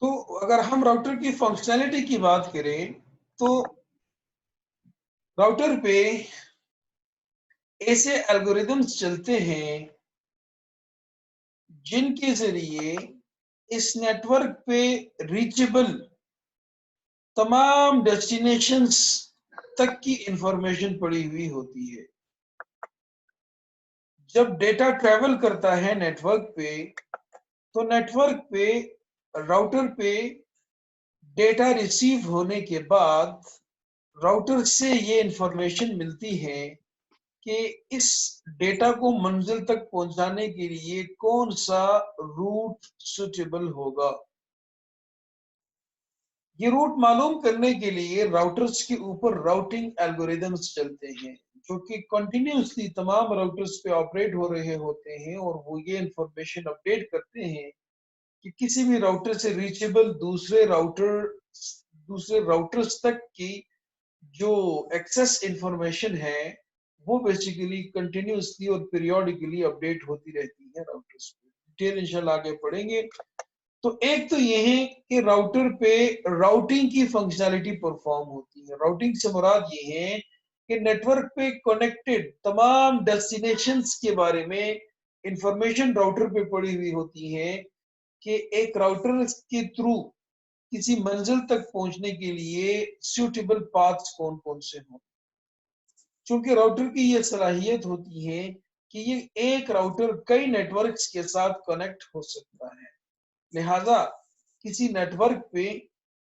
तो अगर हम राउटर की फंक्शनैलिटी की बात करें तो राउटर पे ऐसे एल्गोरिदम्स चलते हैं जिनके जरिए इस नेटवर्क पे रीचेबल तमाम डेस्टिनेशंस तक की इंफॉर्मेशन पड़ी हुई होती है। जब डेटा ट्रेवल करता है नेटवर्क पे तो नेटवर्क पे राउटर पे डेटा रिसीव होने के बाद राउटर से ये इंफॉर्मेशन मिलती है कि इस डेटा को मंजिल तक पहुंचाने के लिए कौन सा रूट सुटेबल होगा। ये रूट मालूम करने के लिए राउटर्स के ऊपर राउटिंग एल्गोरिदम्स चलते हैं जो कि कंटिन्यूसली तमाम राउटर्स पे ऑपरेट हो रहे होते हैं और वो ये इंफॉर्मेशन अपडेट करते हैं कि किसी भी राउटर से रीचेबल दूसरे राउटर्स तक की जो एक्सेस इंफॉर्मेशन है वो बेसिकली कंटिन्यूसली और पीरियोडिकली अपडेट होती रहती है राउटर्स पे। डिटेल इंशाल्लाह आगे पढ़ेंगे। तो एक तो ये है कि राउटर पे राउटिंग की फंक्शनैलिटी परफॉर्म होती है। राउटिंग से मुराद ये है कि नेटवर्क पे कनेक्टेड तमाम डेस्टिनेशंस के बारे में इंफॉर्मेशन राउटर पे पड़ी हुई होती है कि एक राउटर के थ्रू किसी मंजिल तक पहुंचने के लिए सूटेबल पाथ्स कौन कौन से हों। चूंकि राउटर की ये सलाहियत होती है कि ये एक राउटर कई नेटवर्क्स के साथ कनेक्ट हो सकता है, लिहाजा किसी नेटवर्क पे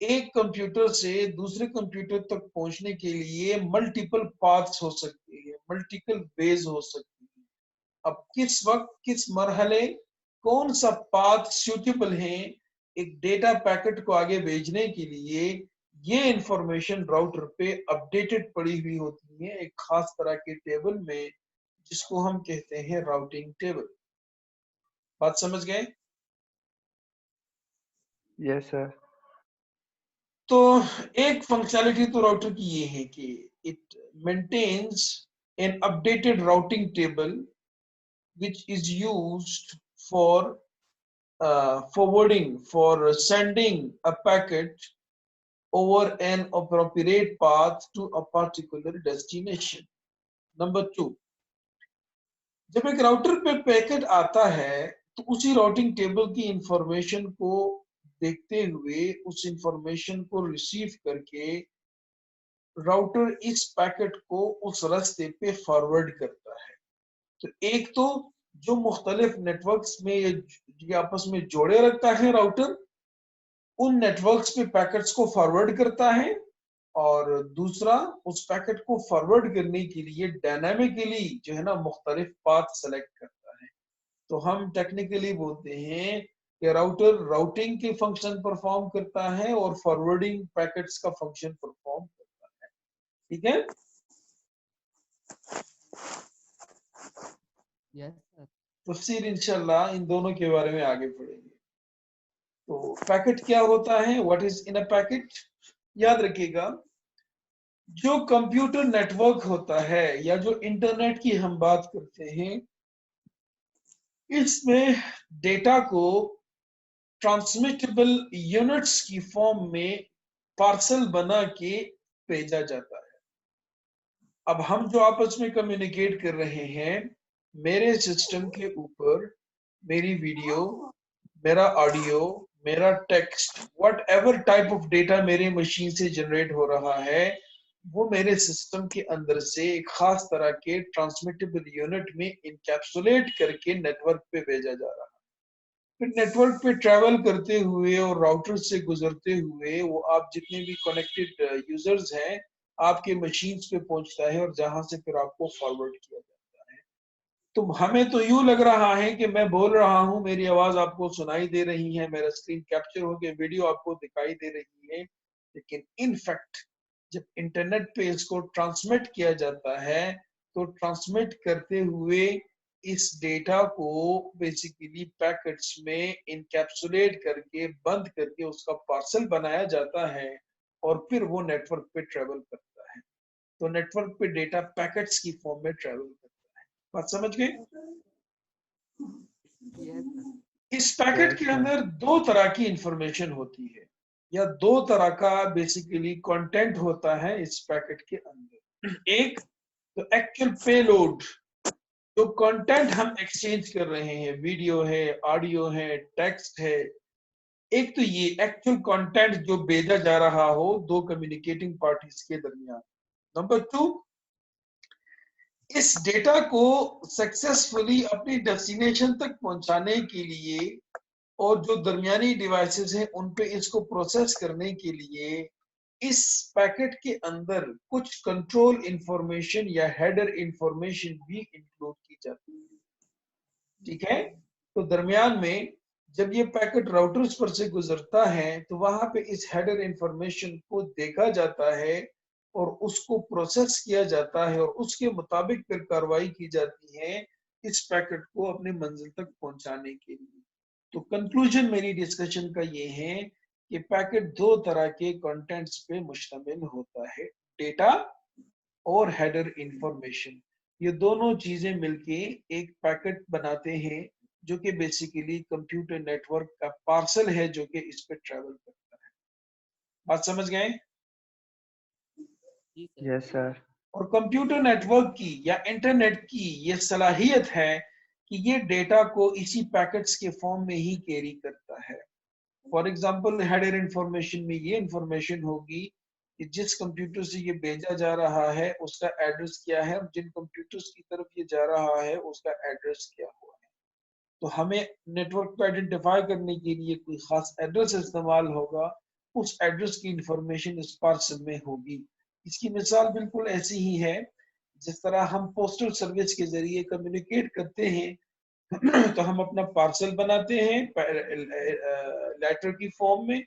एक कंप्यूटर से दूसरे कंप्यूटर तक पहुंचने के लिए मल्टीपल पाथ्स हो सकते हैं, मल्टीपल वेज हो सकती है। अब किस वक्त किस मरहले कौन सा पाथ सूटेबल है एक डेटा पैकेट को आगे भेजने के लिए, ये इंफॉर्मेशन राउटर पे अपडेटेड पड़ी हुई होती है एक खास तरह के टेबल में जिसको हम कहते हैं राउटिंग टेबल। बात समझ गए? Yes sir. तो एक फंक्शनैलिटी तो राउटर की ये है कि it maintains an updated routing table which is used for forwarding, for sending a packet over an appropriate path to a particular destination. Number two, जब एक राउटर पे पैकेट आता है तो उसी राउटिंग टेबल की इंफॉर्मेशन को देखते हुए उस इंफॉर्मेशन को रिसीव करके राउटर इस पैकेट को उस रास्ते पे फॉरवर्ड करता है। तो एक तो जो मुख्तलिफ नेटवर्क्स में ये आपस में जोड़े रखता है राउटर, उन नेटवर्क्स पे पैकेट्स को फॉरवर्ड करता है, और दूसरा उस पैकेट को फॉरवर्ड करने के लिए डायनामिकली जो है ना मुख्तलिफ पाथ सेलेक्ट करता है। तो हम टेक्निकली बोलते हैं कि राउटर राउटिंग के फंक्शन परफॉर्म करता है और फॉरवर्डिंग पैकेट्स का फंक्शन परफॉर्म करता है। ठीक है? Yes sir. तफसीर इंशाल्लाह इन दोनों के बारे में आगे पढ़ेंगे। तो पैकेट क्या होता है, what is in a packet? याद रखिएगा, जो कंप्यूटर नेटवर्क होता है या जो इंटरनेट की हम बात करते हैं, इसमें डेटा को ट्रांसमिटेबल यूनिट्स की फॉर्म में पार्सल बना के भेजा जाता है। अब हम जो आपस में कम्युनिकेट कर रहे हैं, मेरे सिस्टम के ऊपर मेरी वीडियो, मेरा ऑडियो, मेरा text, what ever type of data मेरे मशीन से जनरेट हो रहा है, वो मेरे सिस्टम के अंदर से एक खास तरह के ट्रांसमिटेबल यूनिट में इनकैप्सुलेट करके नेटवर्क पे भेजा जा रहा है। फिर नेटवर्क पे ट्रैवल करते हुए और राउटर से गुजरते हुए वो आप जितने भी कनेक्टेड यूजर्स हैं आपके मशीन्स पे पहुंचता है और जहां से फिर आपको फॉरवर्ड किया जाता है। तो हमें तो यूं लग रहा है कि मैं बोल रहा हूं, मेरी आवाज आपको सुनाई दे रही है, मेरा स्क्रीन कैप्चर होकर वीडियो आपको दिखाई दे रही है, लेकिन इन फैक्ट जब इंटरनेट पे इसको ट्रांसमिट किया जाता है तो ट्रांसमिट करते हुए इस डेटा को बेसिकली पैकेट्स में इनकैप्सुलेट करके बंद करके उसका पार्सल बनाया जाता है और फिर वो नेटवर्क पे ट्रेवल करता है। तो नेटवर्क पे डेटा पैकेट्स की फॉर्म में ट्रेवल करता है। बात समझ गए? Yes sir. इस पैकेट Yes, के sir. अंदर दो तरह की इंफॉर्मेशन होती है या दो तरह का बेसिकली कंटेंट होता है इस पैकेट के अंदर। एक तो एक्चुअल पेलोड, जो कंटेंट हम एक्सचेंज कर रहे हैं, वीडियो है, ऑडियो है, टेक्स्ट है। एक तो ये एक्चुअल कंटेंट जो भेजा जा रहा हो दो कम्युनिकेटिंग पार्टीज के दरमियान। नंबर टू, इस डेटा को सक्सेसफुली अपनी डेस्टिनेशन तक पहुंचाने के लिए और जो दरमियानी डिवाइसेस हैं उन पे इसको प्रोसेस करने के लिए इस पैकेट के अंदर कुछ कंट्रोल इंफॉर्मेशन या हेडर इंफॉर्मेशन भी इंक्लूड की जाती है। ठीक है, तो दरमियान में जब ये पैकेट राउटर्स पर से गुजरता है तो वहां पे इस हेडर इंफॉर्मेशन को देखा जाता है और उसको प्रोसेस किया जाता है और उसके मुताबिक फिर कार्रवाई की जाती है इस पैकेट को अपनी मंजिल तक पहुंचाने के लिए। तो कंक्लूजन मेरी डिस्कशन का ये है कि पैकेट दो तरह के कंटेंट्स पे मुश्तमिल होता है, डेटा और हेडर इंफॉर्मेशन। ये दोनों चीजें मिलके एक पैकेट बनाते हैं जो कि बेसिकली कंप्यूटर नेटवर्क का पार्सल है जो कि इस पे ट्रेवल करता है। बात समझ गए? जी सर। Yes, sir. और कंप्यूटर नेटवर्क की या इंटरनेट की ये सलाहियत है कि ये डेटा को इसी पैकेट्स के फॉर्म में ही कैरी करता है। फॉर एग्जाम्पल, हेडर इंफॉर्मेशन में ये इंफॉर्मेशन होगी कि जिस कंप्यूटर से ये भेजा जा रहा है उसका एड्रेस क्या है और जिन कंप्यूटर्स की तरफ ये जा रहा है उसका एड्रेस क्या हुआ है। तो हमें नेटवर्क को आइडेंटिफाई करने के लिए कोई खास एड्रेस इस्तेमाल होगा, उस एड्रेस की इंफॉर्मेशन इस पार्सल में होगी। इसकी मिसाल बिल्कुल ऐसी ही है जिस तरह हम पोस्टल सर्विस के जरिए कम्युनिकेट करते हैं तो हम अपना पार्सल बनाते हैं लेटर की फॉर्म में,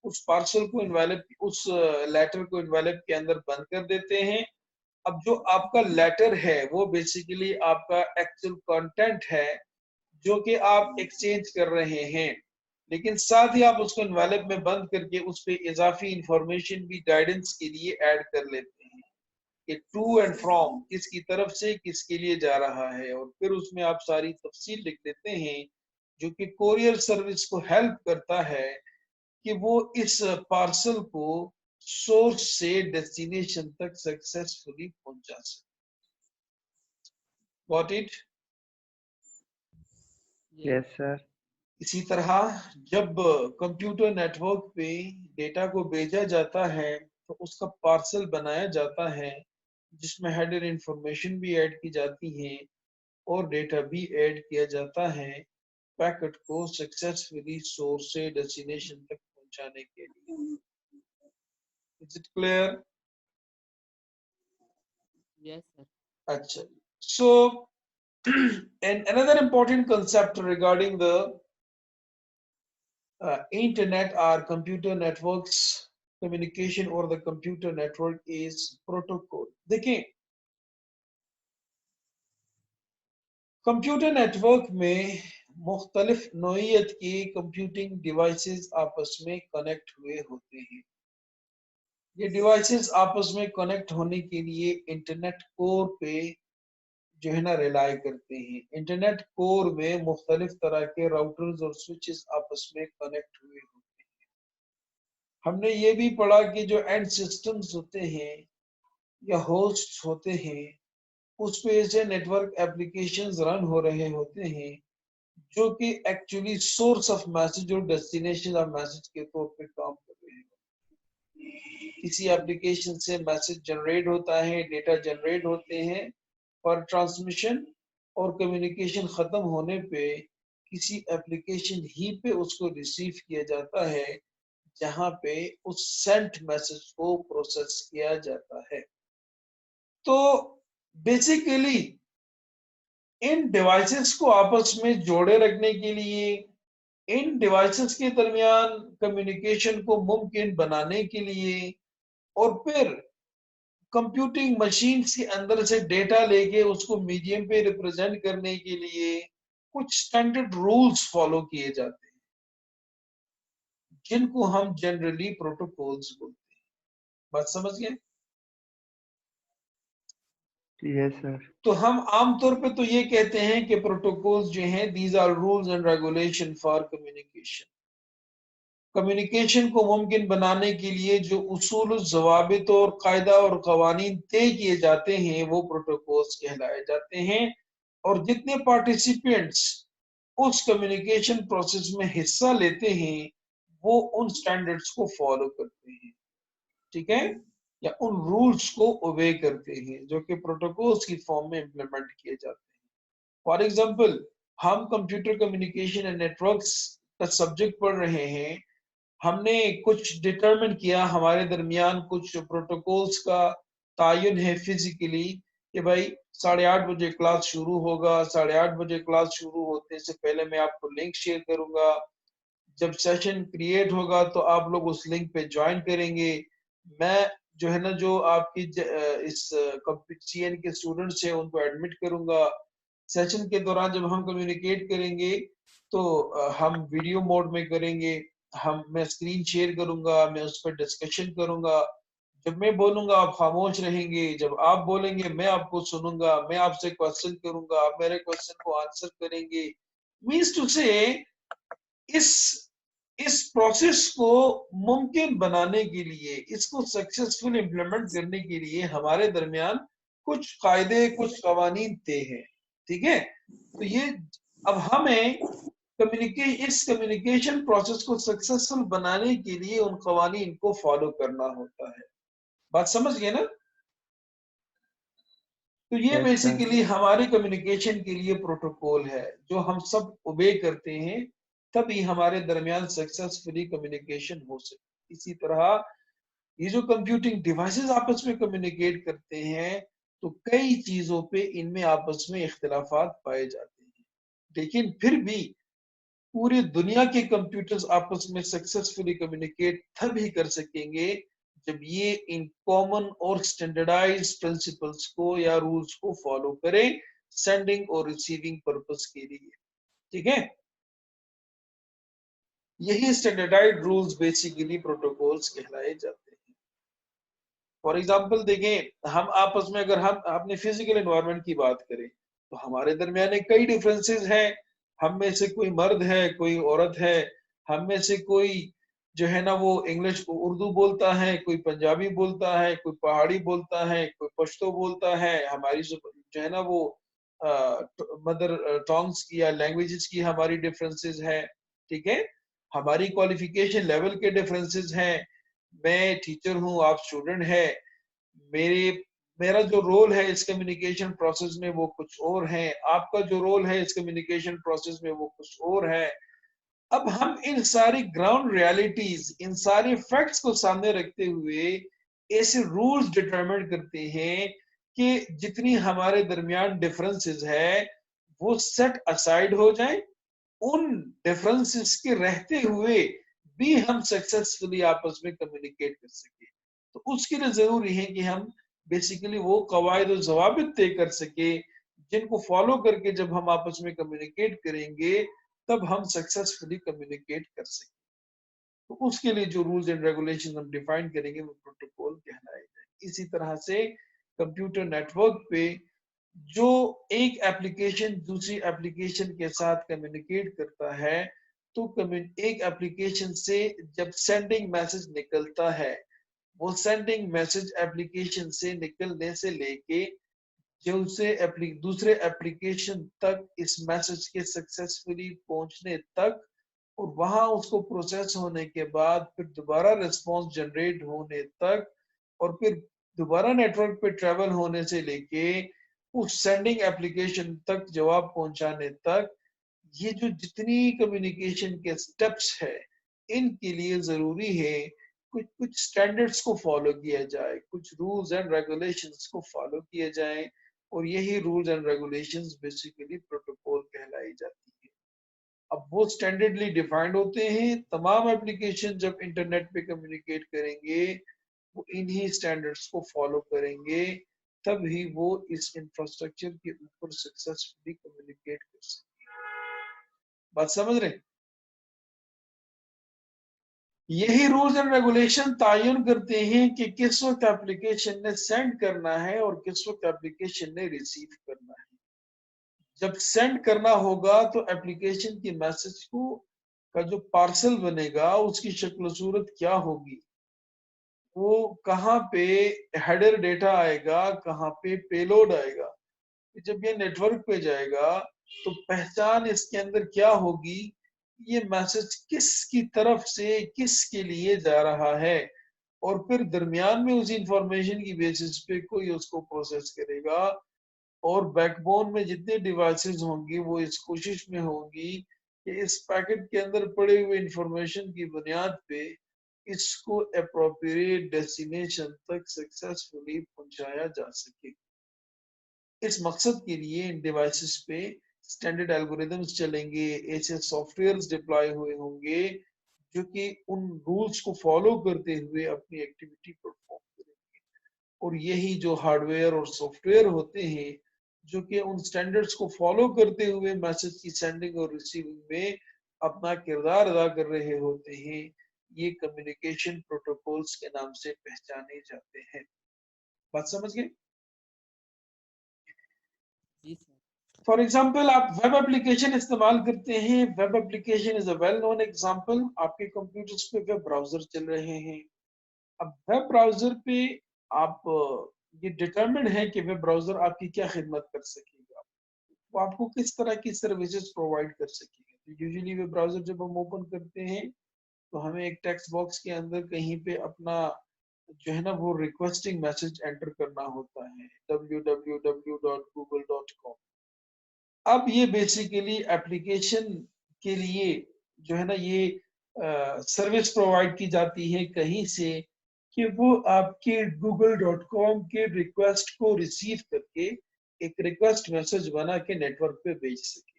उस पार्सल को इन्वेलप उस लेटर को इन्वेलप के अंदर बंद कर देते हैं। अब जो आपका लेटर है वो बेसिकली आपका एक्चुअल कंटेंट है जो कि आप एक्सचेंज कर रहे हैं, लेकिन साथ ही आप उसको इन्वेलप में बंद करके उस पर इजाफी इंफॉर्मेशन भी गाइडेंस के लिए ऐड कर लेते हैं कि टू एंड फ्रॉम किसकी तरफ से किसके लिए जा रहा है, और फिर उसमें आप सारी तफसील लिख देते हैं जो कि कोरियर सर्विस को हेल्प करता है कि वो इस पार्सल को सोर्स से डेस्टिनेशन तक सक्सेसफुली पहुंचा सके। Got it? Yes, sir. इसी तरह जब कंप्यूटर नेटवर्क पे डेटा को भेजा जाता है तो उसका पार्सल बनाया जाता है जिसमें हेडर इंफॉर्मेशन भी ऐड की जाती है और डेटा भी ऐड किया जाता है पैकेट को सक्सेसफुली सोर्स से डेस्टिनेशन तक पहुंचाने के लिए। Is it clear? Yes sir. अच्छा, so and another important concept regarding the internet or computer networks communication or the computer network is protocol। देखिए, कंप्यूटर नेटवर्क में मुख्तलिफ नोयत के कंप्यूटिंग डिवाइसेस आपस में कनेक्ट हुए होते हैं। ये डिवाइसेस आपस में कनेक्ट होने के लिए इंटरनेट कोर पे जो है ना रिलाई करते हैं। इंटरनेट कोर में मुख्तलिफ तरह के राउटर्स और स्विचेस आपस में कनेक्ट हुए होते हैं। हमने ये भी पढ़ा कि जो एंड सिस्टम्स होते हैं या होस्ट होते हैं उस पे से नेटवर्क एप्लीकेशंस रन हो रहे होते हैं जो कि एक्चुअली सोर्स ऑफ मैसेज और डेस्टिनेशन ऑफ मैसेज के तौर पे काम कर रहे हैं। किसी एप्लीकेशन से मैसेज जनरेट होता है, डेटा जनरेट होते हैं और ट्रांसमिशन और कम्युनिकेशन खत्म होने पे किसी एप्लीकेशन ही पे उसको रिसीव किया जाता है जहां पे उस सेंट मैसेज को प्रोसेस किया जाता है। तो बेसिकली इन डिवाइसेस को आपस में जोड़े रखने के लिए, इन डिवाइसेस के दरमियान कम्युनिकेशन को मुमकिन बनाने के लिए और फिर कंप्यूटिंग मशीन्स के अंदर से डेटा लेके उसको मीडियम पे रिप्रेजेंट करने के लिए कुछ स्टैंडर्ड रूल्स फॉलो किए जाते हैं जिनको हम जनरली प्रोटोकॉल्स बोलते हैं। बात समझ गए? Yes sir. तो हम आमतौर पे तो ये कहते हैं कि प्रोटोकॉल्स जो हैं these are rules and regulation for communication. Communication को मुमकिन बनाने के लिए जो उसूल, जवाबित और कायदा और कवानीन तय किए जाते हैं वो प्रोटोकॉल्स कहलाए जाते हैं। और जितने पार्टिसिपेंट्स उस कम्युनिकेशन प्रोसेस में हिस्सा लेते हैं वो उन स्टैंडर्ड्स को फॉलो करते हैं, ठीक है, या उन रूल्स को ओबे करते हैं जो कि प्रोटोकॉल्स की फॉर्म में इंप्लीमेंट किए जाते हैं। फॉर एग्जांपल, हम कंप्यूटर कम्युनिकेशन एंड नेटवर्क्स का सब्जेक्ट पढ़ रहे हैं। हमने कुछ डिटरमिन किया, हमारे दरमियान कुछ प्रोटोकॉल्स का तायुन है फिजिकली कि भाई 8:30 बजे क्लास शुरू होगा। 8:30 बजे क्लास शुरू होने से पहले मैं आपको लिंक शेयर करूंगा। जब सेशन क्रिएट होगा तो आप लोग उस लिंक पे ज्वाइन करेंगे। मैं जो है ना जो आपकी इस सीएन के स्टूडेंट्स हैं उनको एडमिट करूंगा। सेशन के दौरान जब हम कम्युनिकेट करेंगे तो हम वीडियो मोड में करेंगे। मैं स्क्रीन शेयर करूंगा, मैं उस पर डिस्कशन करूंगा। जब मैं बोलूंगा आप खामोश रहेंगे, जब आप बोलेंगे मैं आपको सुनूंगा, मैं आपसे क्वेश्चन करूंगा, आप मेरे क्वेश्चन को आंसर करेंगे। मीन्स टू से इस इस प्रोसेस को मुमकिन बनाने के लिए, इसको सक्सेसफुल इम्प्लीमेंट करने के लिए हमारे दरमियान कुछ कायदे, कुछ कवानीन तय हैं, ठीक है। तो ये अब हमें इस कम्युनिकेशन प्रोसेस को सक्सेसफुल बनाने के लिए उन कवानीन को फॉलो करना होता है। बात समझ गए ना? तो ये यस सर। बेसिकली हमारे कम्युनिकेशन के लिए प्रोटोकॉल है जो हम सब ओबे करते हैं, तभी हमारे दरमियान सक्सेसफुली कम्युनिकेशन हो सकती। इसी तरह ये जो कंप्यूटिंग डिवाइसेस आपस में कम्युनिकेट करते हैं तो कई चीजों पे इनमें आपस में इख्तिलाफात पाए जाते हैं, लेकिन फिर भी पूरी दुनिया के कंप्यूटर्स आपस में सक्सेसफुली कम्युनिकेट तभी कर सकेंगे जब ये इन कॉमन और स्टैंडर्डाइज प्रिंसिपल्स को या रूल्स को फॉलो करें सेंडिंग और रिसीविंग पर्पस के लिए, ठीक है। यही स्टैंडर्डाइज रूल्स बेसिकली प्रोटोकॉल्स कहलाए जाते हैं। फॉर एग्जाम्पल देखें, हम आपस में अगर हम अपने फिजिकल एनवायरनमेंट की बात करें तो हमारे दरमियान कई डिफरेंसेस हैं। हम में से कोई मर्द है, कोई औरत है। हम में से कोई जो है ना वो इंग्लिश को उर्दू बोलता है, कोई पंजाबी बोलता है, कोई पहाड़ी बोलता है, कोई पश्तो बोलता है। हमारी जो है ना वो मदर टोंग्स की या लैंग्वेजेस की हमारी डिफरेंसेस है, ठीक है। हमारी क्वालिफिकेशन लेवल के डिफरेंसेस हैं। मैं टीचर हूँ, आप स्टूडेंट है। मेरे मेरा जो रोल है इस कम्युनिकेशन प्रोसेस में वो कुछ और है, आपका जो रोल है इस कम्युनिकेशन प्रोसेस में वो कुछ और है। अब हम इन सारी ग्राउंड रियलिटीज, इन सारे फैक्ट्स को सामने रखते हुए ऐसे रूल्स डिटरमाइन करते हैं कि जितनी हमारे दरमियान डिफरेंसेस है वो सेट असाइड हो जाए। उन डिफरेंसेस के रहते हुए भी हम सक्सेसफुली आपस में कम्युनिकेट कर सके। तो उसके लिए जरूरी है कि हम बेसिकली वो कवायद और जवाबित तय कर सके जिनको फॉलो करके जब हम आपस में कम्युनिकेट करेंगे तब हम सक्सेसफुली कम्युनिकेट कर सकें। तो उसके लिए जो रूल्स एंड रेगुलेशन हम डिफाइन करेंगे वो प्रोटोकॉल कहलाए जाए। इसी तरह से कंप्यूटर नेटवर्क पे जो एक एप्लीकेशन दूसरी एप्लीकेशन के साथ कम्युनिकेट करता है तो एक एप्लीकेशन से जब सेंडिंग मैसेज निकलता है, वो सेंडिंग मैसेज एप्लीकेशन से निकलने से लेके जो उसे दूसरे एप्लीकेशन तक इस मैसेज के सक्सेसफुली पहुंचने तक और वहां उसको प्रोसेस होने के बाद फिर दोबारा रिस्पॉन्स जनरेट होने तक और फिर दोबारा नेटवर्क पे ट्रेवल होने से लेके उस सेंडिंग एप्लीकेशन तक जवाब पहुंचाने तक, ये जो जितनी कम्युनिकेशन के स्टेप्स है इनके लिए जरूरी है कुछ कुछ स्टैंडर्ड्स को फॉलो किया जाए, कुछ रूल्स एंड रेगुलेशंस को फॉलो किए जाए। और यही rules and regulations basically protocol कहलाई जाती है। अब वो स्टैंडर्डली डिफाइंड होते हैं। तमाम एप्लीकेशन जब इंटरनेट पे कम्युनिकेट करेंगे वो इन्हीं स्टैंडर्ड्स को फॉलो करेंगे, तभी वो इस इंफ्रास्ट्रक्चर के ऊपर सक्सेसफुली कम्युनिकेट कर सकते। बात समझ रहे हैं? यही रूल्स एंड रेगुलेशन तयन करते हैं कि किस वक्त एप्लीकेशन ने सेंड करना है और किस वक्त एप्लीकेशन ने रिसीव करना है। जब सेंड करना होगा तो एप्लीकेशन की मैसेज को का जो पार्सल बनेगा उसकी शक्ल सूरत क्या होगी, वो कहाँ पे हेडर डेटा आएगा, कहाँ पे पेलोड आएगा। जब ये नेटवर्क पे जाएगा तो पहचान इसके अंदर क्या होगी, ये मैसेज किसकी तरफ से किसके लिए जा रहा है, और फिर दरमियान में उस इंफॉर्मेशन की बेसिस पे कोई उसको प्रोसेस करेगा, और बैकबोन में जितने डिवाइसेस होंगी वो इस कोशिश में होंगी कि इस पैकेट के अंदर पड़े हुए इंफॉर्मेशन की बुनियाद पे इसको अप्रोप्रिएट डेस्टिनेशन तक सक्सेसफुली पहुंचाया जा सके। इस मकसद के लिए इन डिवाइसेस पे स्टैंडर्ड एल्गोरिदम्स चलेंगे, ऐसे सॉफ्टवेयर्स डिप्लॉय हुए होंगे जो कि उन रूल्स को फॉलो करते हुए अपनी एक्टिविटी परफॉर्म करेंगे। और यही जो हार्डवेयर और सॉफ्टवेयर होते हैं जो कि उन स्टैंडर्ड्स को फॉलो करते हुए मैसेज की सेंडिंग और रिसीविंग में अपना किरदार अदा कर रहे होते हैं, ये कम्युनिकेशन प्रोटोकॉल्स के नाम से पहचाने जाते हैं। बात समझ गए? जी सर। फॉर एग्जाम्पल आप वेब एप्लीकेशन इस्तेमाल करते हैं। Web application is a well known example. आपके कंप्यूटर्स पे वेब ब्राउजर चल रहे हैं। अब वेब ब्राउजर पे आप ये डिटरमिन है कि वेब ब्राउजर आपकी क्या खिदमत कर सकेगा, वो आपको किस तरह की सर्विसेज प्रोवाइड कर सकेगा। तो यूजुअली वेब ब्राउजर जब हम ओपन करते हैं तो हमें एक टेक्स्ट बॉक्स के अंदर कहीं पे अपना जो है ना वो रिक्वेस्टिंग मैसेज एंटर करना होता है, www.google.com। अब ये बेसिकली एप्लीकेशन के लिए जो है ना ये सर्विस प्रोवाइड की जाती है कहीं से कि वो आपके google.com के रिक्वेस्ट को रिसीव करके एक रिक्वेस्ट मैसेज बना के नेटवर्क पे भेज सके।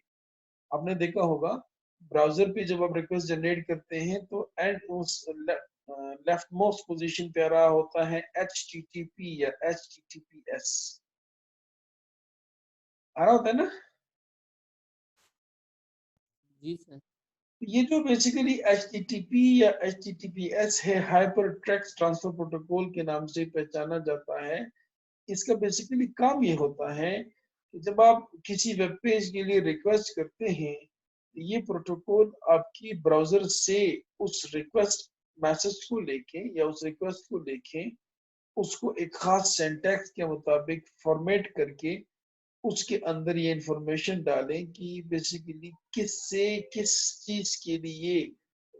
आपने देखा होगा ब्राउजर पे जब आप रिक्वेस्ट जनरेट करते हैं तो एंड उस लेफ्ट मोस्ट पोजीशन पे आ रहा होता है HTTP या HTTPS, आ रहा होता है ना। जी सर। ये जो बेसिकली HTTP या HTTPS है, हाइपर टेक्स्ट ट्रांसफर प्रोटोकॉल के नाम से पहचाना जाता है। इसका बेसिकली काम ये होता है कि जब आप किसी वेब पेज के लिए रिक्वेस्ट करते हैं, ये प्रोटोकॉल आपकी ब्राउजर से उस रिक्वेस्ट मैसेज को लेके या उस रिक्वेस्ट को लेके उसको एक खास सिंटैक्स के मुताबिक फॉर्मेट करके उसके अंदर ये इंफॉर्मेशन डालें कि बेसिकली किससे किस चीज के लिए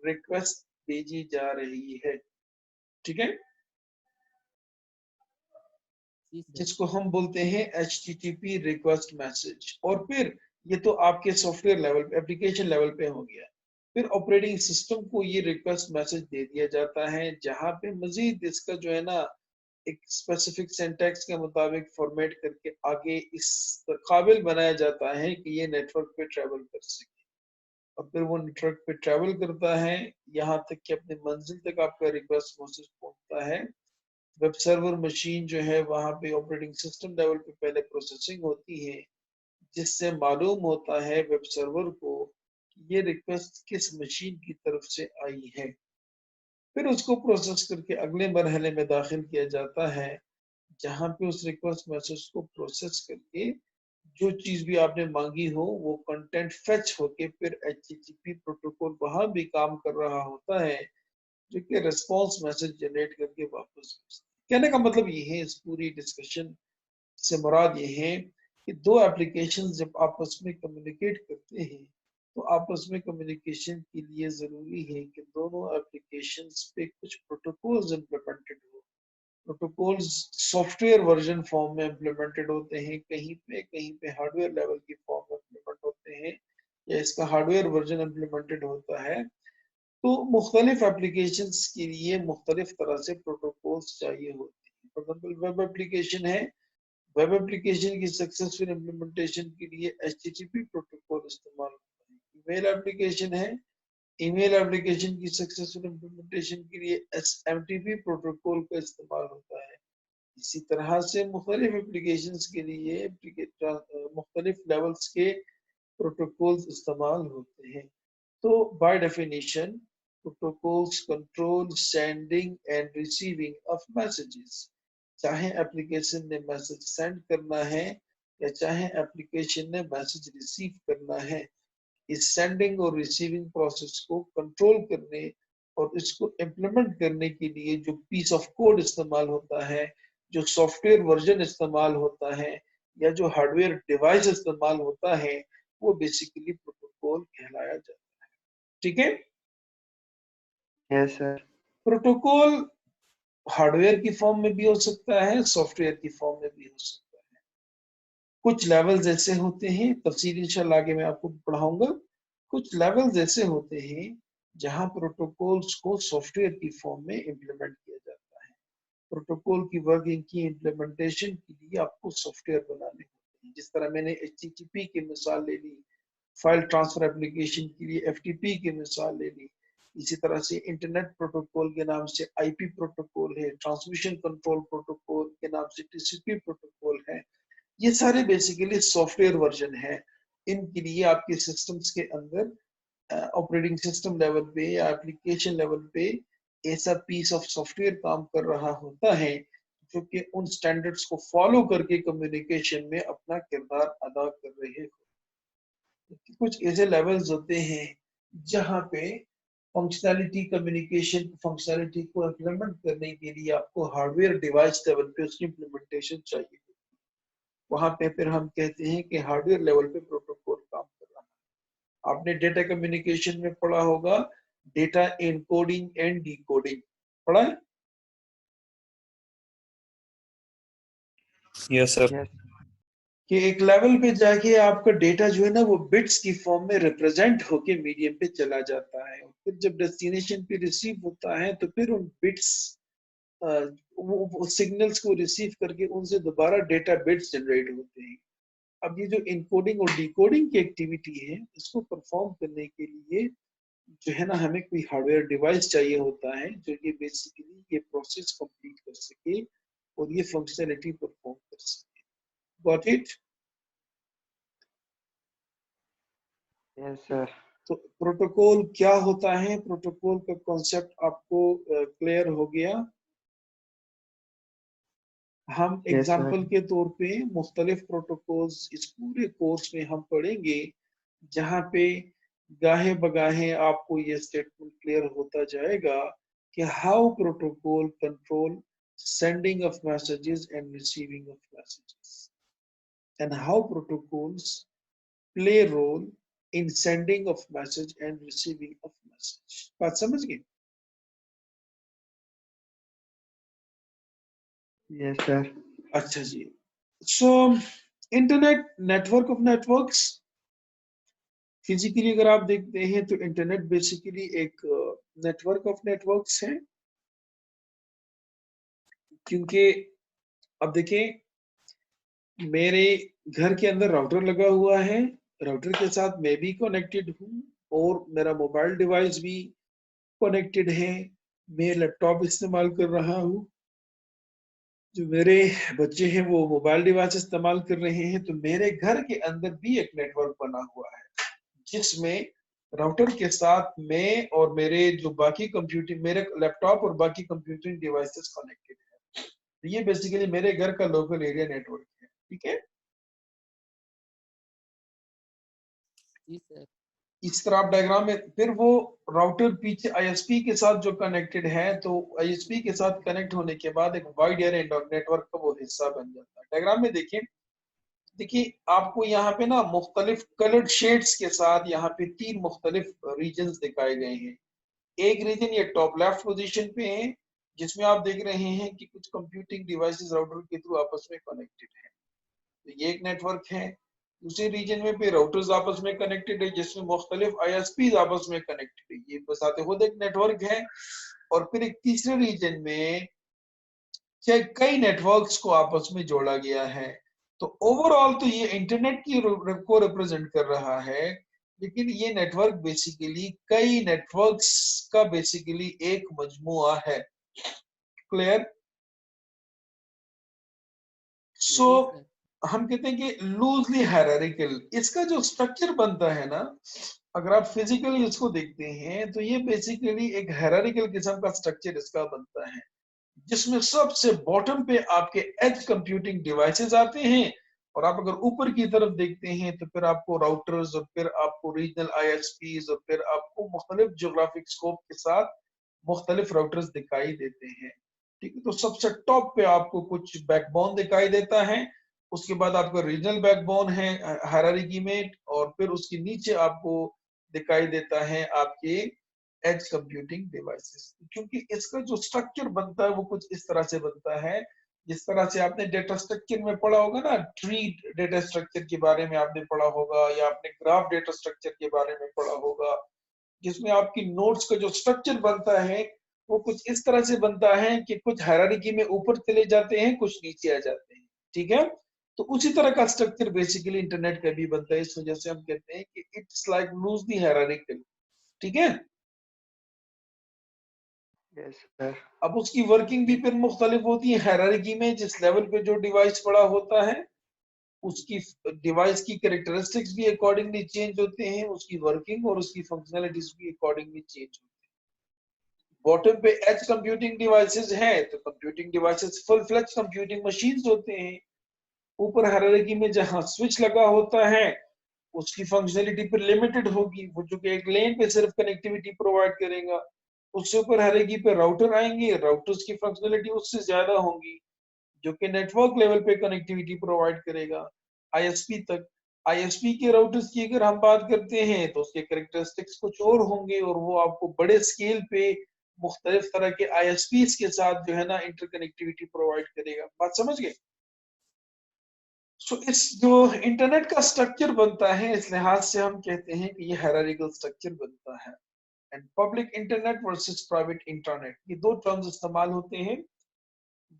रिक्वेस्ट भेजी जा रही है। ठीक है, जी सर। जिसको हम बोलते हैं HTTP रिक्वेस्ट मैसेज। और फिर ये तो आपके सॉफ्टवेयर लेवल पे एप्लीकेशन लेवल पे हो गया। फिर ऑपरेटिंग सिस्टम को ये रिक्वेस्ट मैसेज दे दिया जाता है जहां पे मजीद इसका जो है ना एक स्पेसिफिक सिंटैक्स के मुताबिक फॉर्मेट करके आगे इस काबिल बनाया जाता है कि ये नेटवर्क पे ट्रेवल कर सके। और फिर वो नेटवर्क पे ट्रेवल करता है यहाँ तक कि अपनी मंजिल तक आपका रिक्वेस्ट मैसेज पहुंचता है। वेब सर्वर मशीन जो है वहां पे ऑपरेटिंग सिस्टम लेवल पे पहले प्रोसेसिंग होती है जिससे मालूम होता है वेब सर्वर को कि ये रिक्वेस्ट किस मशीन की तरफ से आई है। फिर उसको प्रोसेस करके अगले मरहले में दाखिल किया जाता है जहां पे उस रिक्वेस्ट मैसेज को प्रोसेस करके जो चीज भी आपने मांगी हो वो कंटेंट फेच होके फिर HTTP प्रोटोकॉल वहां भी काम कर रहा होता है जो कि रिस्पॉन्स मैसेज जनरेट करके वापस भेजता है। कहने का मतलब ये है, इस पूरी डिस्कशन से मुराद ये है कि दो एप्लीकेशन जब आपस में कम्युनिकेट करते हैं तो आपस में कम्युनिकेशन के लिए जरूरी है कि दोनों एप्लीकेशंस पे कुछ प्रोटोकॉल्स इम्प्लीमेंटेड हो। प्रोटोकॉल्स सॉफ्टवेयर वर्जन फॉर्म में इम्प्लीमेंटेड होते हैं, कहीं पे हार्डवेयर लेवल की फॉर्म में इम्प्लीमेंट होते हैं या इसका हार्डवेयर वर्जन इम्प्लीमेंटेड होता है। तो मुख्तलिफ एप्लीकेशंस के लिए मुख्तलिफ तरह से प्रोटोकॉल्स चाहिए होते हैं। फॉर एग्जाम्पल वेब एप्लीकेशन है, वेब एप्लीकेशन की सक्सेसफुल इम्प्लीमेंटेशन के लिए HTTP प्रोटोकॉल इस्तेमाल होता है। ईमेल एप्लीकेशन है, ईमेल एप्लीकेशन की सक्सेसफुल इम्प्लीमेंटेशन के लिए SMTP प्रोटोकॉल का इस्तेमाल होता है। इसी तरह से मुख्तलिफ एप्लीकेशंस के लिए मुख्तलिफ लेवल्स के प्रोटोकॉल्स इस्तेमाल होते हैं। तो by definition protocols control sending and receiving of messages. चाहे एप्लीकेशन ने मैसेज सेंड करना है या चाहे एप्लीकेशन ने मैसेज रिसीव करना है, इस सेंडिंग और रिसीविंग प्रोसेस को कंट्रोल करने और इसको इम्प्लीमेंट करने के लिए जो पीस ऑफ कोड इस्तेमाल होता है, जो सॉफ्टवेयर वर्जन इस्तेमाल होता है या जो हार्डवेयर डिवाइस इस्तेमाल होता है, वो बेसिकली प्रोटोकॉल कहलाया जाता है। ठीक है। Yes sir. प्रोटोकॉल हार्डवेयर की फॉर्म में भी हो सकता है, सॉफ्टवेयर की फॉर्म में भी हो सकता है। कुछ लेवल्स ऐसे होते हैं, तफसील इंशाल्लाह आगे मैं आपको पढ़ाऊंगा। कुछ लेवल्स ऐसे होते हैं जहां प्रोटोकॉल्स को सॉफ्टवेयर की फॉर्म में इंप्लीमेंट किया जाता है। प्रोटोकॉल की वर्किंग की इंप्लीमेंटेशन के लिए आपको सॉफ्टवेयर बनाने होते हैं। जिस तरह मैंने HTTP की मिसाल ले ली, फाइल ट्रांसफर एप्लीकेशन के लिए FTP की मिसाल ले ली, इसी तरह से इंटरनेट प्रोटोकॉल के नाम से IP प्रोटोकॉल है, ट्रांसमिशन कंट्रोल प्रोटोकॉल के नाम से TCP प्रोटोकॉल है। ये सारे बेसिकली सॉफ्टवेयर वर्जन है। इनके लिए आपके सिस्टम्स के अंदर ऑपरेटिंग सिस्टम लेवल पे या एप्लीकेशन लेवल पे ऐसा पीस ऑफ सॉफ्टवेयर काम कर रहा होता है जो कि उन स्टैंडर्ड्स को फॉलो करके कम्युनिकेशन में अपना किरदार अदा कर रहे हो। कुछ ऐसे लेवल्स होते हैं जहां पे फंक्शनैलिटी कम्युनिकेशन फंक्शनैलिटी को इम्प्लीमेंट करने के लिए आपको हार्डवेयर डिवाइस लेवल पे उसकी इम्प्लीमेंटेशन चाहिए। वहां पे फिर हम कहते हैं कि हार्डवेयर लेवल पे प्रोटोकॉल काम कर रहा है। आपने डेटा कम्युनिकेशन में पढ़ा होगा डेटा एनकोडिंग एंड डिकोडिंग, पढ़ा है? Yes sir. कि एक लेवल पे जाके आपका डेटा जो है ना वो बिट्स की फॉर्म में रिप्रेजेंट होके मीडियम पे चला जाता है, और फिर जब डेस्टिनेशन पे रिसीव होता है तो फिर उन बिट्स वो सिग्नल्स को रिसीव करके उनसे दोबारा डेटा बिट्स जनरेट होते हैं। अब ये जो इनकोडिंग और डिकोडिंग की एक्टिविटी है, इसको परफॉर्म करने के लिए जो है ना हमें कोई हार्डवेयर डिवाइस चाहिए होता है जो ये बेसिकली ये प्रोसेस कंप्लीट कर सके और ये फंक्शनैलिटी परफॉर्म कर सके। Got it? Yes sir. तो प्रोटोकॉल क्या होता है, प्रोटोकॉल का कॉन्सेप्ट आपको क्लियर हो गया। हम Yes, एग्जाम्पल sir. के तौर पे मुख्तलिफ प्रोटोकॉल्स इस पूरे कोर्स में हम पढ़ेंगे, जहाँ पे गाहे बगाहे आपको ये स्टेटमेंट क्लियर होता जाएगा कि how protocol control sending of messages and receiving of messages and how protocols play role in sending of message and receiving of message. बात समझ गए? Yes, sir. अच्छा जी। So internet network of networks, physically अगर आप देखते हैं तो इंटरनेट बेसिकली एक नेटवर्क ऑफ नेटवर्क्स है। क्योंकि अब देखें मेरे घर के अंदर राउटर लगा हुआ है, राउटर के साथ मैं भी कनेक्टेड हूँ और मेरा मोबाइल डिवाइस भी कनेक्टेड है। मैं लैपटॉप इस्तेमाल कर रहा हूँ, जो मेरे बच्चे हैं वो मोबाइल डिवाइस इस्तेमाल कर रहे हैं। तो मेरे घर के अंदर भी एक नेटवर्क बना हुआ है जिसमें राउटर के साथ मैं और मेरे जो बाकी कंप्यूटिंग मेरे लैपटॉप और बाकी कंप्यूटिंग डिवाइसेस कनेक्टेड है। तो ये बेसिकली मेरे घर का लोकल एरिया नेटवर्क है। ठीक है। जी सर। इस तरह आप डायग्राम में फिर वो राउटर पीछे ISP के साथ जो कनेक्टेड है, तो ISP के साथ कनेक्ट होने के बाद एक वाइड एरिया नेटवर्क का वो हिस्सा बन जाता है। डायग्राम में देखिए, देखिए आपको यहाँ पे ना मुख्तलिफ कलर्ड शेड्स के साथ यहाँ पे 3 मुख्तलिफ रीजन्स दिखाए गए हैं। एक रीजन ये टॉप लेफ्ट पोजीशन पे है जिसमें आप देख रहे हैं कि कुछ कंप्यूटिंग डिवाइसेस राउटर के थ्रू आपस में कनेक्टेड है, तो ये एक नेटवर्क है। दूसरे रीजन में पे राउटर्स आपस में कनेक्टेड है जिसमें मुख्तलिफ ISPs आपस में कनेक्टेड है, ये बताते खुद एक नेटवर्क है। और फिर एक तीसरे रीजन में कई नेटवर्क्स को आपस में जोड़ा गया है। तो ओवरऑल तो ये इंटरनेट की को रिप्रेजेंट कर रहा है, लेकिन ये नेटवर्क बेसिकली कई नेटवर्क्स का बेसिकली एक मजमुआ है। क्लियर? सो जी सर। हम कहते हैं कि लूजली हायरार्किकल इसका जो स्ट्रक्चर बनता है ना, अगर आप फिजिकली इसको देखते हैं तो ये बेसिकली एक हायरार्किकल किस्म का स्ट्रक्चर इसका बनता है, जिसमें सबसे बॉटम पे आपके एज कंप्यूटिंग डिवाइसेस आते हैं, और आप अगर ऊपर की तरफ देखते हैं तो फिर आपको राउटर्स और फिर आपको रीजनल आईएसपीज और फिर आपको मुख्तलिफ ज्योग्राफिक स्कोप के साथ मुख्तलिफ राउटर्स दिखाई देते हैं। ठीक है, तो सबसे टॉप पे आपको कुछ बैकबोन दिखाई देता है, उसके बाद आपका रीजनल बैकबोन है हायरार्की में, और फिर उसके नीचे आपको दिखाई देता है आपके एज कंप्यूटिंग डिवाइसेस। क्योंकि इसका जो स्ट्रक्चर बनता है वो कुछ इस तरह से बनता है, जिस तरह से आपने डेटा स्ट्रक्चर में पढ़ा होगा ना, ट्री डेटा स्ट्रक्चर के बारे में आपने पढ़ा होगा, या आपने ग्राफ डेटा स्ट्रक्चर के बारे में पढ़ा होगा, जिसमें आपकी नोट्स का जो स्ट्रक्चर बनता है वो कुछ इस तरह से बनता है कि कुछ हायरार्की में ऊपर चले जाते हैं, कुछ नीचे आ जाते हैं। ठीक है, तो उसी तरह का स्ट्रक्चर बेसिकली इंटरनेट का भी बनता है, इस वजह से हम कहते हैं कि इट्स लाइक लूजली हायरार्किकल। ठीक है, यस सर। अब उसकी वर्किंग भी फिर मुख्तलिफ होती है हायरार्की में, जिस लेवल पे जो डिवाइस पड़ा होता है उसकी डिवाइस की कैरेक्टरिस्टिक्स भी अकॉर्डिंगली चेंज होते हैं, उसकी वर्किंग और उसकी फंक्शनलिटीज भी अकॉर्डिंगली चेंज होती है। बॉटम पे एज कंप्यूटिंग डिवाइसेस हैं, तो computing devices full fledge computing machines होते हैं। ऊपर हायरार्की में जहां स्विच लगा होता है उसकी फंक्शनलिटी पर लिमिटेड होगी, वो जो कि एक लेन पे सिर्फ कनेक्टिविटी प्रोवाइड करेगा। उससे ऊपर हायरार्की पे राउटर आएंगे, राउटर्स की फंक्शनलिटी उससे ज्यादा होंगी, जो कि नेटवर्क लेवल पे कनेक्टिविटी प्रोवाइड करेगा आईएसपी तक। आईएसपी के राउटर्स की अगर हम बात करते हैं तो उसके कैरेक्टरिस्टिक्स कुछ और होंगे, और वो आपको बड़े स्केल पे मुख्तलिफ तरह के आईएसपीज के साथ जो है ना इंटरकनेक्टिविटी प्रोवाइड करेगा। बात समझ गए? सो इस जो इंटरनेट का स्ट्रक्चर बनता है, इस लिहाज से हम कहते हैं कि ये हायरार्किकल स्ट्रक्चर बनता है। And public internet versus private internet, ये दो टर्म्स इस्तेमाल होते हैं।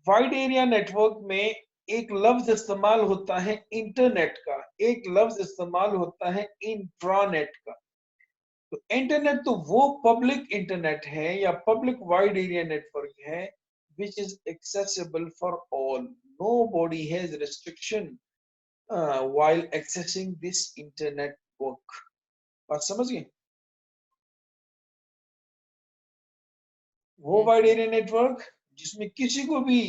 वाइड एरिया नेटवर्क में एक लफ्ज इस्तेमाल होता है इंटरनेट का, एक लफ्ज इस्तेमाल होता है इंट्रानेट का। तो इंटरनेट तो वो पब्लिक इंटरनेट है या पब्लिक वाइड एरिया नेटवर्क है which is accessible for all, nobody has restriction while accessing this internet work। बात समझ गए? वो Yes, wide sir. Area network जिसमें किसी को भी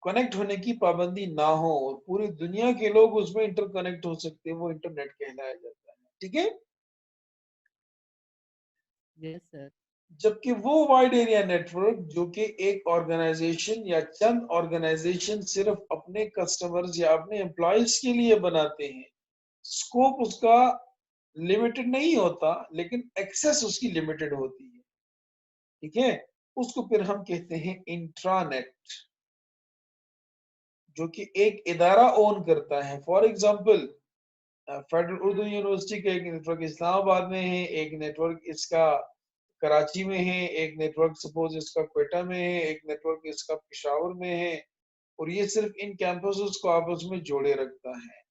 कनेक्ट होने की पाबंदी ना हो और पूरी दुनिया के लोग उसमें इंटरकनेक्ट हो सकते हैं, वो इंटरनेट कहलाया जाता है। ठीक है, Yes, sir. जबकि वो वाइड एरिया नेटवर्क जो कि एक ऑर्गेनाइजेशन या चंद ऑर्गेनाइजेशन सिर्फ अपने कस्टमर्स या अपने एम्प्लॉयज के लिए बनाते हैं, स्कोप उसका लिमिटेड नहीं होता लेकिन एक्सेस उसकी लिमिटेड होती है। ठीक है, उसको फिर हम कहते हैं इंट्रानेट, जो कि एक इदारा ओन करता है। For example federal Urdu university का एक नेटवर्क इस्लामाबाद में है, एक नेटवर्क इसका कराची में है, एक नेटवर्क सपोज इसका क्वेटा में है, एक नेटवर्क इसका पेशावर में है, और ये सिर्फ इन कैंपसेस को आपस में जोड़े रखता है।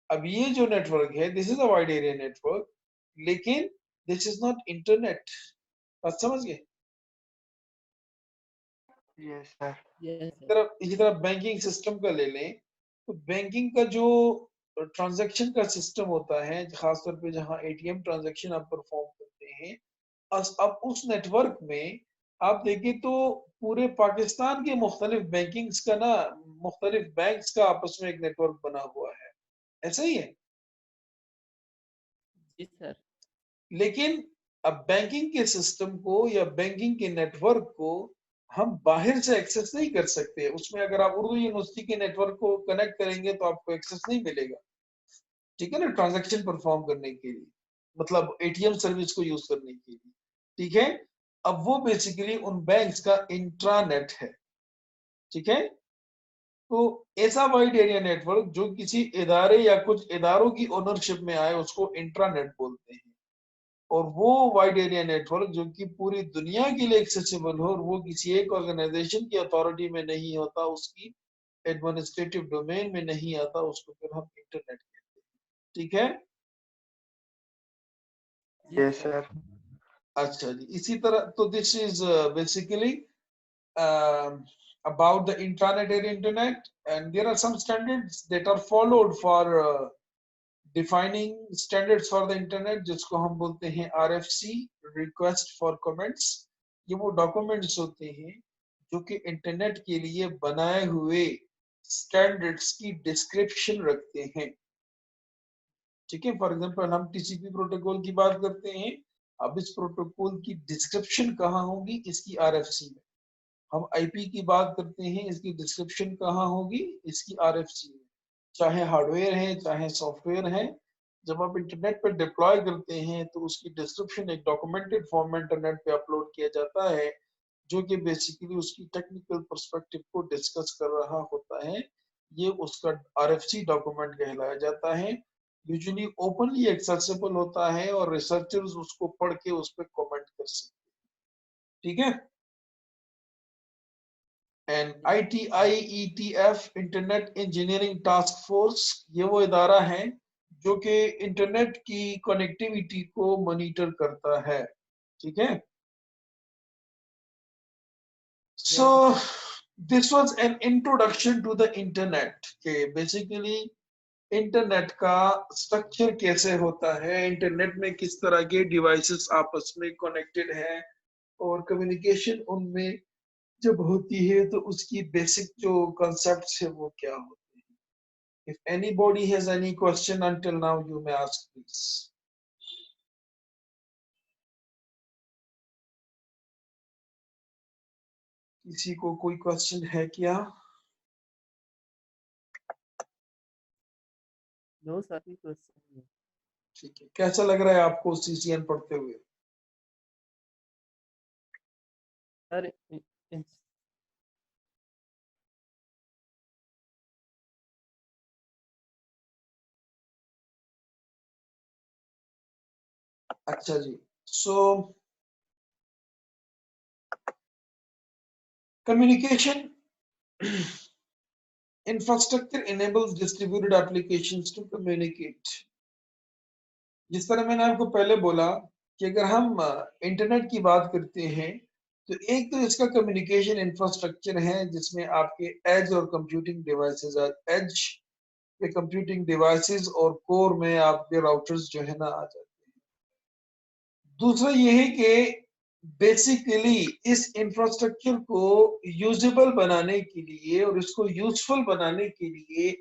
अब ये जो नेटवर्क है this is a wide area network, लेकिन दिस इज नॉट इंटरनेट। बात समझ गए? Yes sir. Yes, sir. इसी तरह बैंकिंग सिस्टम का ले लें, तो बैंकिंग का जो ट्रांजैक्शन का सिस्टम होता है, खासतौर पे जहां एटीएम ट्रांजैक्शन आप परफॉर्म करते हैं, अब उस नेटवर्क में आप देखें तो पूरे पाकिस्तान के मुख्तलिफ बैंकिंग्स का ना, मुख्तलिफ बैंक्स का आपस में एक नेटवर्क बना हुआ है, ऐसा ही है। Yes, sir. लेकिन अब बैंकिंग के सिस्टम को या बैंकिंग के नेटवर्क को हम बाहर से एक्सेस नहीं कर सकते। उसमें अगर आप उर्दू यूनिवर्सिटी के नेटवर्क को कनेक्ट करेंगे तो आपको एक्सेस नहीं मिलेगा। ठीक है ना, ट्रांजैक्शन परफॉर्म करने के लिए, मतलब एटीएम सर्विस को यूज करने के लिए। ठीक है, अब वो बेसिकली उन बैंक्स का इंट्रानेट है। ठीक है, तो ऐसा वाइड एरिया नेटवर्क जो किसी इदारे या कुछ इदारों की ओनरशिप में आए उसको इंट्रानेट बोलते हैं। और वो वाइड एरिया नेटवर्क जो कि पूरी दुनिया के लिए एक्सेसिबल हो और वो किसी एक ऑर्गेनाइजेशन की अथॉरिटी में नहीं होता, उसकी एडमिनिस्ट्रेटिव डोमेन में नहीं आता, उसको फिर हम इंटरनेट कहते हैं। ठीक है, Yes, यस sir. सर। अच्छा जी, इसी तरह तो this is basically about the intranet area internet, and there are some standards that are followed for defining standards for the internet, जिसको हम बोलते हैं RFC, रिक्वेस्ट फॉर कमेंट्स। ये वो डॉक्यूमेंट्स होते हैं जो कि इंटरनेट के लिए बनाए हुए स्टैंडर्ड्स की डिस्क्रिप्शन रखते हैं। ठीक है, फॉर एग्जांपल हम TCP प्रोटोकॉल की बात करते हैं, अब इस प्रोटोकॉल की डिस्क्रिप्शन कहाँ होगी, इसकी RFC में। हम IP की बात करते हैं, इसकी डिस्क्रिप्शन कहाँ होगी, इसकी RFC में। चाहे हार्डवेयर है चाहे सॉफ्टवेयर है, जब आप इंटरनेट पर डिप्लॉय करते हैं तो उसकी डिस्क्रिप्शन एक डॉक्यूमेंटेड फॉर्म में इंटरनेट पे अपलोड किया जाता है, जो कि बेसिकली उसकी टेक्निकल पर्सपेक्टिव को डिस्कस कर रहा होता है। ये उसका RFC डॉक्यूमेंट कहलाया जाता है। यूजुअली ओपनली एक्सेसिबल होता है और रिसर्चर्स उसको पढ़ के उस पर कमेंट कर सकते हैं। ठीक है। And ITIETF, internet engineering task force, ये वो इदारा है जो कि इंटरनेट की कनेक्टिविटी को मॉनिटर करता है। ठीक है। So this was an introduction to the internet के बेसिकली इंटरनेट का स्ट्रक्चर कैसे होता है, इंटरनेट में किस तरह के डिवाइसेस आपस में कनेक्टेड है और कम्युनिकेशन उनमें जब होती है तो उसकी बेसिक जो कॉन्सेप्ट्स है वो क्या होते हैं। If anybody has any question until now, you may ask, please. किसी को कोई क्वेश्चन है क्या? नो सर, कोई क्वेश्चन नहीं। ठीक है, कैसा लग रहा है आपको CCN पढ़ते हुए? सर अच्छा जी। So communication infrastructure enables distributed applications to communicate. जिस तरह मैंने आपको पहले बोला कि अगर हम इंटरनेट की बात करते हैं तो एक तो इसका कम्युनिकेशन इंफ्रास्ट्रक्चर है जिसमें आपके एज और कंप्यूटिंग डिवाइसेस, एज पे कंप्यूटिंग डिवाइसेस और कोर में आपके राउटर्स जो है ना आ जाते हैं। दूसरा ये है कि बेसिकली इस इंफ्रास्ट्रक्चर को यूजेबल बनाने के लिए और इसको यूजफुल बनाने के लिए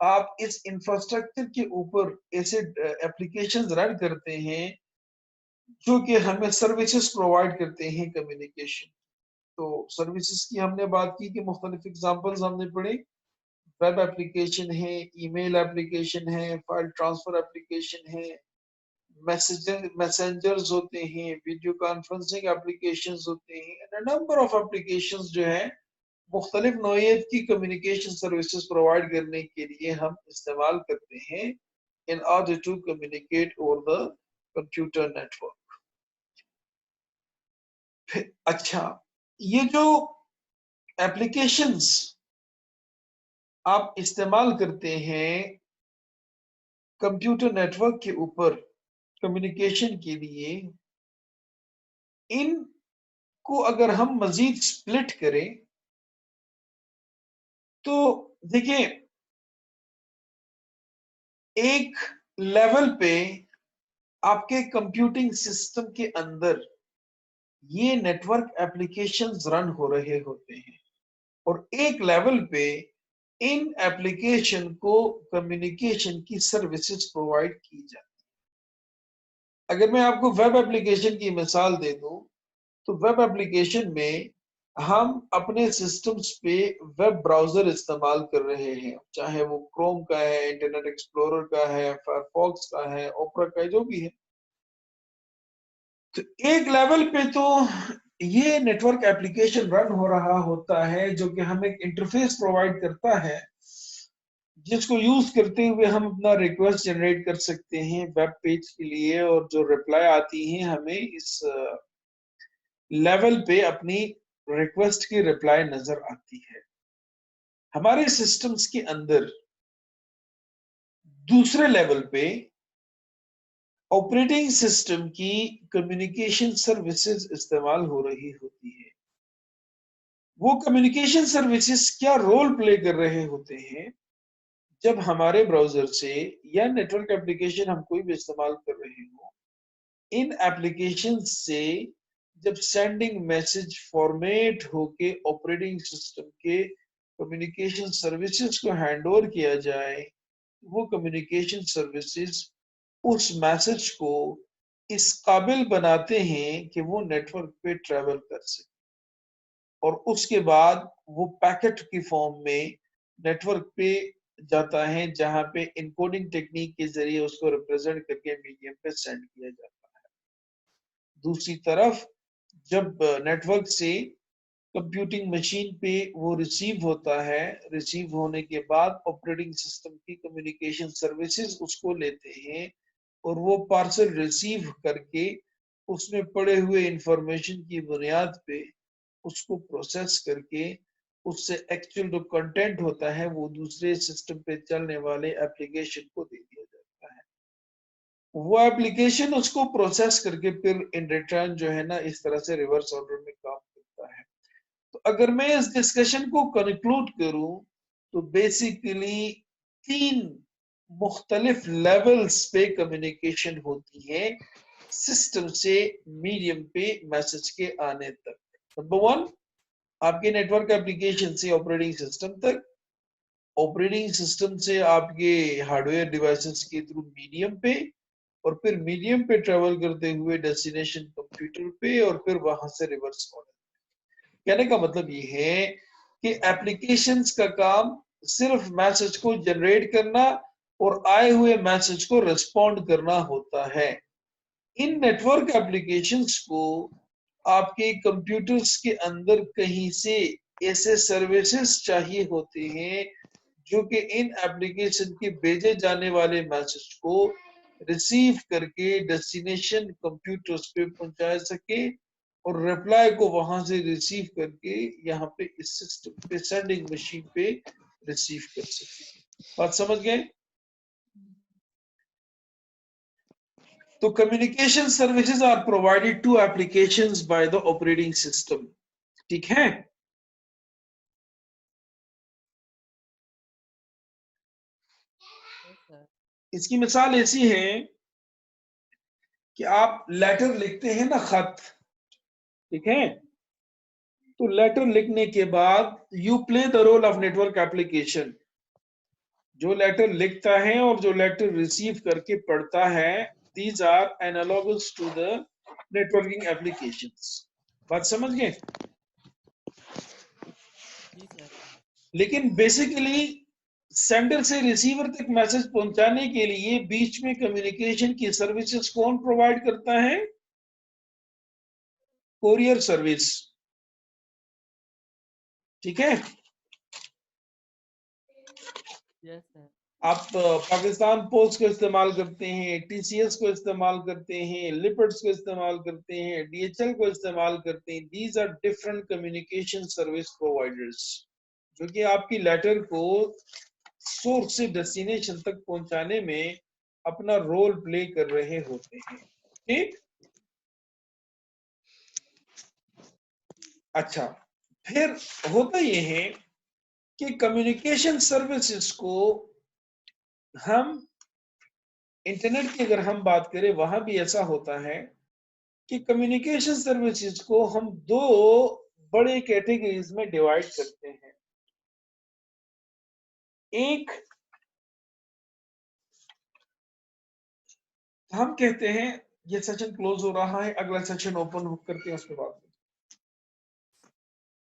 आप इस इंफ्रास्ट्रक्चर के ऊपर ऐसे एप्लीकेशंस रन करते हैं जो कि हमें सर्विसेज प्रोवाइड करते हैं कम्युनिकेशन। तो सर्विसेज की हमने बात की कि मुख्तलिफ एग्जांपल्स हमने पढ़े, वेब एप्लीकेशन है, ईमेल एप्लीकेशन है, फाइल ट्रांसफर एप्लीकेशन है, मैसेंजर्स होते हैं, वीडियो कॉन्फ्रेंसिंग एप्लीकेशंस होते हैं, नंबर ऑफ एप्लीकेशंस जो है मुख्तलिफ नौइयत की कम्युनिकेशन सर्विसेज प्रोवाइड करने के लिए हम इस्तेमाल करते हैं in order to communicate over the computer network. अच्छा, ये जो एप्लीकेशंस आप इस्तेमाल करते हैं कंप्यूटर नेटवर्क के ऊपर कम्युनिकेशन के लिए, इनको अगर हम मजीद स्प्लिट करें तो देखिए एक लेवल पे आपके कंप्यूटिंग सिस्टम के अंदर ये नेटवर्क एप्लीकेशंस रन हो रहे होते हैं और एक लेवल पे इन एप्लीकेशन को कम्युनिकेशन की सर्विसेज प्रोवाइड की जाती है। अगर मैं आपको वेब एप्लीकेशन की मिसाल दे दूं तो वेब एप्लीकेशन में हम अपने सिस्टम्स पे वेब ब्राउजर इस्तेमाल कर रहे हैं, चाहे वो क्रोम का है, इंटरनेट एक्सप्लोरर का है, फायरफॉक्स का है, ओपरा का है, जो भी है। तो एक लेवल पे तो ये नेटवर्क एप्लीकेशन रन हो रहा होता है जो कि हमें एक इंटरफेस प्रोवाइड करता है जिसको यूज करते हुए हम अपना रिक्वेस्ट जनरेट कर सकते हैं वेब पेज के लिए, और जो रिप्लाई आती है हमें इस लेवल पे अपनी रिक्वेस्ट की रिप्लाई नजर आती है। हमारे सिस्टम्स के अंदर दूसरे लेवल पे ऑपरेटिंग सिस्टम की कम्युनिकेशन सर्विसेज इस्तेमाल हो रही होती है। वो कम्युनिकेशन सर्विसेज क्या रोल प्ले कर रहे होते हैं, जब हमारे ब्राउजर से या नेटवर्क एप्लीकेशन हम कोई भी इस्तेमाल कर रहे हो, इन एप्लीकेशन से जब सेंडिंग मैसेज फॉर्मेट होके ऑपरेटिंग सिस्टम के कम्युनिकेशन सर्विसेज को हैंड ओवर किया जाए, वो कम्युनिकेशन सर्विसेज उस मैसेज को इस काबिल बनाते हैं कि वो नेटवर्क पे ट्रेवल कर सके और उसके बाद वो पैकेट की फॉर्म में नेटवर्क पे जाता है, जहां पे इनकोडिंग टेक्निक के जरिए उसको रिप्रेजेंट करके मीडियम पे सेंड किया जाता है। दूसरी तरफ जब नेटवर्क से कंप्यूटिंग मशीन पे वो रिसीव होता है, रिसीव होने के बाद ऑपरेटिंग सिस्टम की कम्युनिकेशन सर्विसेज उसको लेते हैं और वो पार्सल रिसीव करके उसमें पड़े हुए इंफॉर्मेशन की बुनियाद पे उसको प्रोसेस करके उससे एक्चुअल जो कंटेंट होता है वो दूसरे सिस्टम पे चलने वाले एप्लीकेशन को दे दिया जाता है। वो एप्लीकेशन उसको प्रोसेस करके फिर इन रिटर्न जो है ना इस तरह से रिवर्स ऑर्डर में काम करता है। तो अगर मैं इस डिस्कशन को कंक्लूड करूं तो बेसिकली 3 मुख्तलिफ लेवल्स पे कम्युनिकेशन होती है सिस्टम से मीडियम पे मैसेज के आने तक। नंबर 1, आपके नेटवर्क एप्लीकेशन से ऑपरेटिंग सिस्टम तक, ऑपरेटिंग सिस्टम से आपके हार्डवेयर डिवाइसेस के थ्रू मीडियम पे, और फिर मीडियम पे ट्रेवल करते हुए डेस्टिनेशन कंप्यूटर पे और फिर वहां से रिवर्स ऑर्डर। कहने का मतलब ये है कि एप्लीकेशंस का काम सिर्फ मैसेज को जनरेट करना और आए हुए मैसेज को रिस्पॉन्ड करना होता है। इन नेटवर्क एप्लीकेशंस को आपके कंप्यूटर्स के अंदर कहीं से ऐसे सर्विसेज चाहिए होते हैं जो कि इन एप्लीकेशन के भेजे जाने वाले मैसेज को रिसीव करके डेस्टिनेशन कंप्यूटर्स पे पहुंचा सके और रिप्लाई को वहां से रिसीव करके यहाँ पे इस सिस्टम पे सेंडिंग मशीन पे रिसीव कर सके। बात समझ गए? तो communication services are provided to applications by the operating system. ठीक है? Yes sir. इसकी मिसाल ऐसी है कि आप लेटर लिखते हैं ना, खत, ठीक है? तो लेटर लिखने के बाद you play the role of network application. जो लेटर लिखता है और जो लेटर रिसीव करके पढ़ता है, these are analogous to the networking applications. बात समझ गए? जी सर। लेकिन बेसिकली सेंडर से रिसीवर तक मैसेज पहुंचाने के लिए बीच में कम्युनिकेशन की सर्विसेज कौन प्रोवाइड करता है? Courier service. ठीक है? Yes sir. आप पाकिस्तान पोस्ट को इस्तेमाल करते हैं, टीसीएस को इस्तेमाल करते हैं, लिपिड्स को इस्तेमाल करते हैं, डीएचएल को इस्तेमाल करते हैं। These are different communication service providers जो कि आपकी लेटर को सोर्स से डेस्टिनेशन तक पहुंचाने में अपना रोल प्ले कर रहे होते हैं। ठीक? अच्छा, फिर होता यह है कि कम्युनिकेशन सर्विसेज को हम इंटरनेट की अगर हम बात करें वहां भी ऐसा होता है कि कम्युनिकेशन सर्विसेज को हम 2 बड़े कैटेगरीज में डिवाइड करते हैं। एक हम कहते हैं, ये सेशन क्लोज हो रहा है, अगला सेशन ओपन करके उस पर बात